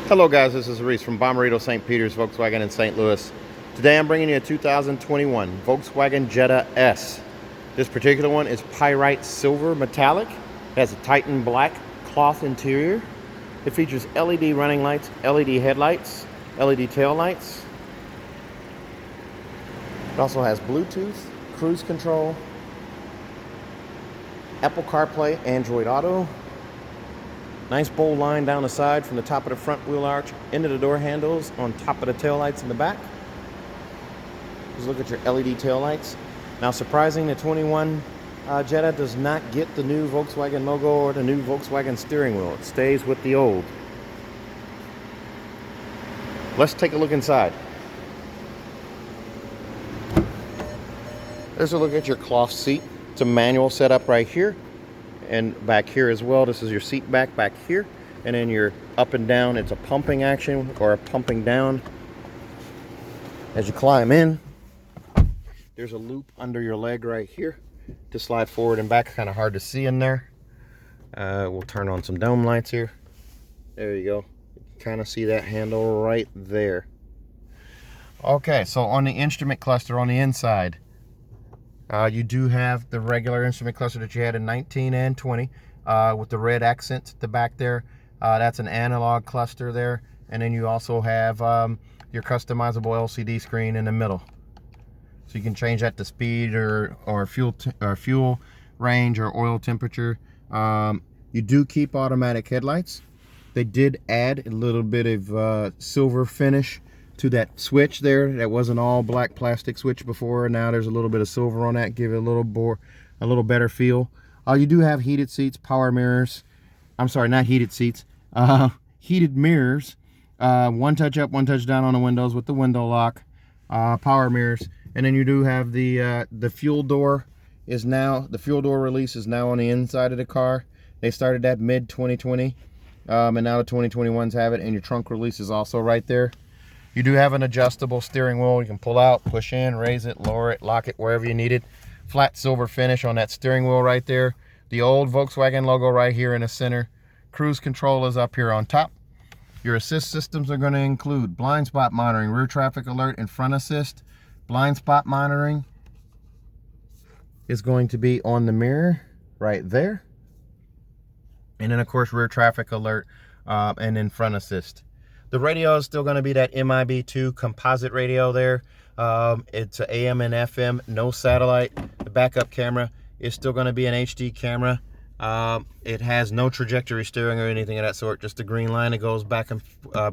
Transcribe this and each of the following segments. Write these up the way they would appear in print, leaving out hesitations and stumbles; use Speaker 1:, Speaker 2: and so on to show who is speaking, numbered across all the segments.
Speaker 1: Hello guys, this is Reese from Bommarito St. Peter's Volkswagen in St. Louis. Today I'm bringing you a 2021 Volkswagen Jetta S. This particular one is Pyrite Silver Metallic. It has a Titan Black cloth interior. It features LED running lights, LED headlights, LED tail lights. It also has Bluetooth, cruise control, Apple CarPlay, Android Auto. Nice bold line down the side from the top of the front wheel arch into the door handles on top of the tail lights in the back. Just look at your LED tail lights. Now, surprising, the 21 Jetta does not get the new Volkswagen logo or the new Volkswagen steering wheel. It stays with the old. Let's take a look inside. There's a look at your cloth seat. It's a manual setup right here. And back here as well, this is your seat back here, and then your up and down, it's a pumping action or a pumping down. As you climb in, there's a loop under your leg right here to slide forward and back. Kind of hard to see in there. We'll turn on some dome lights here. There you go. Kind of see that handle right there. Okay, so on the instrument cluster on the inside, you do have the regular instrument cluster that you had in 19 and 20 with the red accents at the back there. That's an analog cluster there. And then you also have your customizable LCD screen in the middle. So you can change that to speed or fuel range or oil temperature. You do keep automatic headlights. They did add a little bit of silver finish to that switch there. That wasn't all black plastic switch before. Now there's a little bit of silver on that, give it a little better feel. You do have heated seats, power mirrors. I'm sorry, not heated seats. Heated mirrors. One touch up, one touch down on the windows with the window lock. Power mirrors, and then you do have the fuel door the fuel door release is now on the inside of the car. They started that mid 2020, and now the 2021s have it, and your trunk release is also right there. You do have an adjustable steering wheel. You can pull out, push in, raise it, lower it, lock it wherever you need it. Flat silver finish on that steering wheel right there. The old Volkswagen logo right here in the center. Cruise control is up here on top. Your assist systems are going to include blind spot monitoring, rear traffic alert, and front assist. Blind spot monitoring is going to be on the mirror right there. And then, of course, rear traffic alert and then front assist. The radio is still going to be that MIB2 composite radio there. It's an AM and FM, no satellite. The backup camera is still going to be an HD camera. It has no trajectory steering or anything of that sort, just a green line that goes back and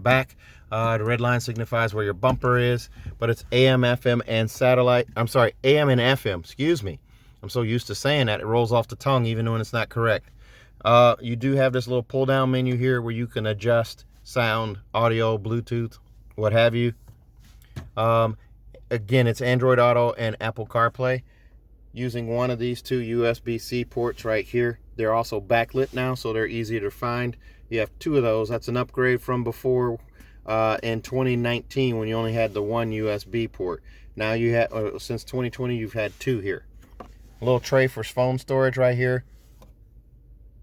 Speaker 1: back. The red line signifies where your bumper is, but it's AM, FM, and satellite. I'm sorry, AM and FM, excuse me. I'm so used to saying that, it rolls off the tongue even when it's not correct. You do have this little pull down menu here where you can adjust sound, audio, Bluetooth, what have you. Again, it's Android Auto and Apple CarPlay. Using one of these two USB-C ports right here. They're also backlit now, so they're easier to find. You have two of those. That's an upgrade from before in 2019 when you only had the one USB port. Now you have, since 2020, you've had two here. A little tray for phone storage right here.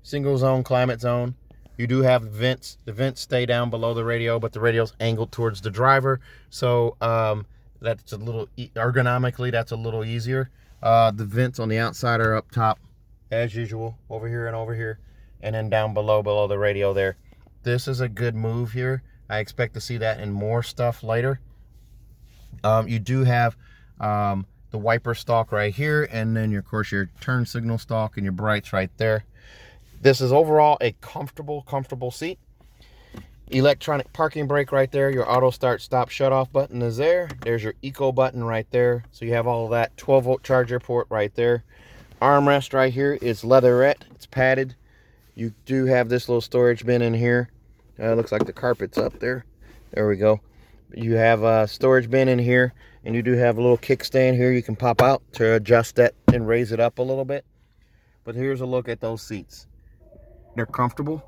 Speaker 1: Single zone, climate zone. You do have vents. The vents stay down below the radio, but the radio's angled towards the driver. So that's a little, ergonomically, that's a little easier. The vents on the outside are up top, as usual, over here and over here. And then down below the radio there. This is a good move here. I expect to see that in more stuff later. You do have the wiper stalk right here. And then, of course, your turn signal stalk and your brights right there. This is overall a comfortable seat. Electronic parking brake right there. Your auto start stop shut off button is there. There's your eco button right there. So you have all of that. 12-volt charger port right there. Armrest right here is leatherette. It's padded. You do have this little storage bin in here. Looks like the carpet's up there. There we go. You have a storage bin in here, and you do have a little kickstand here you can pop out to adjust that and raise it up a little bit. But here's a look at those seats. They're comfortable.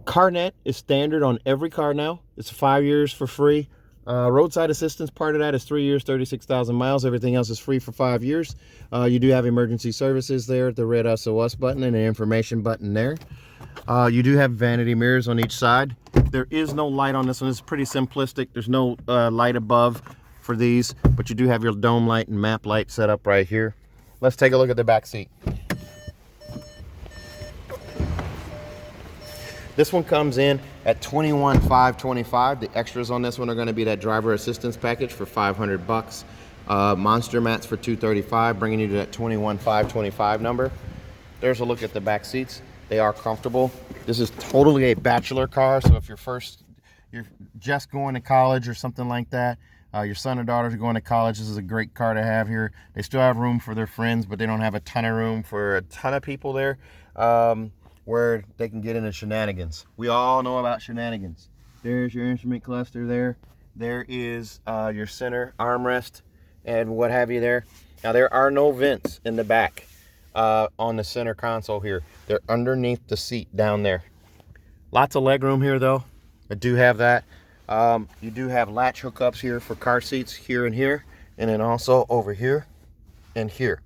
Speaker 1: CarNet is standard on every car now. It's 5 years for free. Roadside assistance, part of that is 3 years, 36,000 miles. Everything else is free for 5 years. You do have emergency services there, the red SOS button and the information button there. You do have vanity mirrors on each side. There is no light on this one. It's pretty simplistic. There's no light above for these, but you do have your dome light and map light set up right here. Let's take a look at the back seat. This one comes in at $21,525. The extras on this one are going to be that driver assistance package for $500. Monster mats for $235, bringing you to that $21,525 number. There's a look at the back seats. They are comfortable. This is totally a bachelor car, so if you're just going to college or something like that, your son or daughters are going to college, this is a great car to have here. They still have room for their friends, but they don't have a ton of room for a ton of people there. Where they can get into shenanigans. We all know about shenanigans. There's your instrument cluster there. There is your center armrest and what have you there. Now there are no vents in the back on the center console here. They're underneath the seat down there. Lots of leg room here though. I do have that. You do have latch hookups here for car seats here and here, and then also over here and here.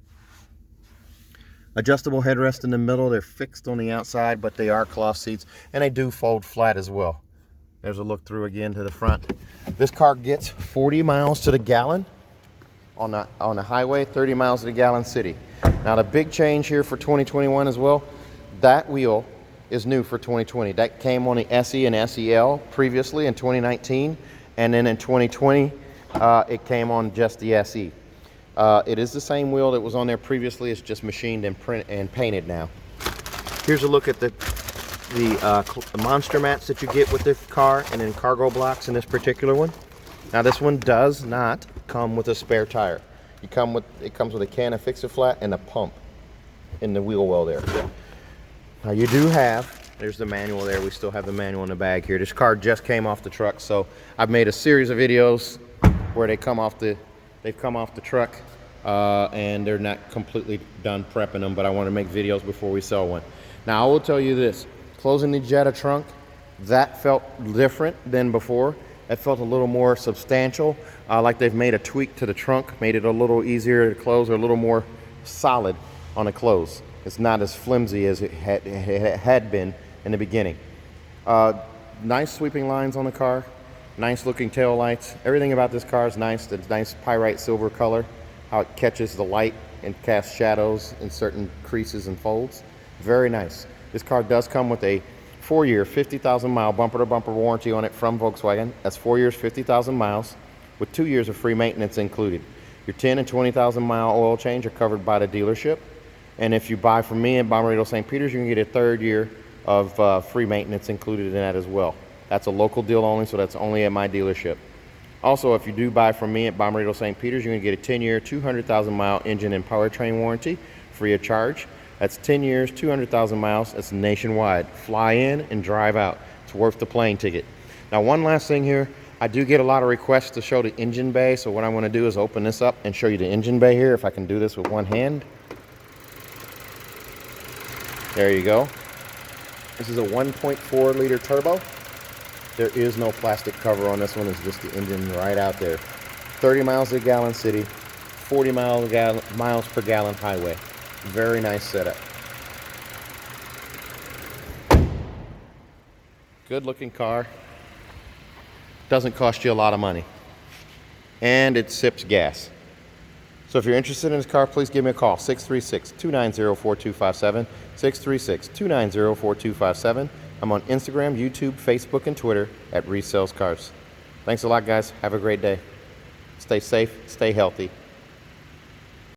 Speaker 1: Adjustable headrest in the middle. They're fixed on the outside, but they are cloth seats, and they do fold flat as well. There's a look through again to the front. This car gets 40 miles to the gallon on the highway, 30 miles to the gallon city. Now the big change here for 2021 as well, that wheel is new for 2020. That came on the SE and SEL previously in 2019, and then in 2020 it came on just the SE. It is the same wheel that was on there previously. It's just machined and painted now. Here's a look at the monster mats that you get with this car, and then cargo blocks in this particular one. Now this one does not come with a spare tire. It comes with a can of Fix-A-Flat and a pump in the wheel well there. Now you do have, there's the manual there. We still have the manual in the bag here. This car just came off the truck, so I've made a series of videos where they've come off the truck and they're not completely done prepping them, but I want to make videos before we sell one. Now I will tell you this, closing the Jetta trunk, that felt different than before. It felt a little more substantial, like they've made a tweak to the trunk, made it a little easier to close or a little more solid on a close. It's not as flimsy as it had been in the beginning. Nice sweeping lines on the car. Nice looking tail lights. Everything about this car is nice. The nice pyrite silver color, how it catches the light and casts shadows in certain creases and folds. Very nice. This car does come with a 4-year, 50,000 mile bumper to bumper warranty on it from Volkswagen. That's 4 years, 50,000 miles with 2 years of free maintenance included. Your 10 and 20,000 mile oil change are covered by the dealership. And if you buy from me in Bommarito St. Peters, you can get a 3rd year of free maintenance included in that as well. That's a local deal only, so that's only at my dealership. Also, if you do buy from me at Bommarito St. Peters, you're going to get a 10-year, 200,000 mile engine and powertrain warranty free of charge. That's 10 years, 200,000 miles. That's nationwide. Fly in and drive out. It's worth the plane ticket. Now, one last thing here. I do get a lot of requests to show the engine bay, so what I want to do is open this up and show you the engine bay here, if I can do this with one hand. There you go. This is a 1.4 liter turbo. There is no plastic cover on this one. It's just the engine right out there. 30 miles a gallon city, 40 miles per gallon highway. Very nice setup. Good looking car. Doesn't cost you a lot of money. And it sips gas. So if you're interested in this car, please give me a call. 636-290-4257. 636-290-4257. I'm on Instagram, YouTube, Facebook, and Twitter at Resells Cars. Thanks a lot, guys. Have a great day. Stay safe, stay healthy.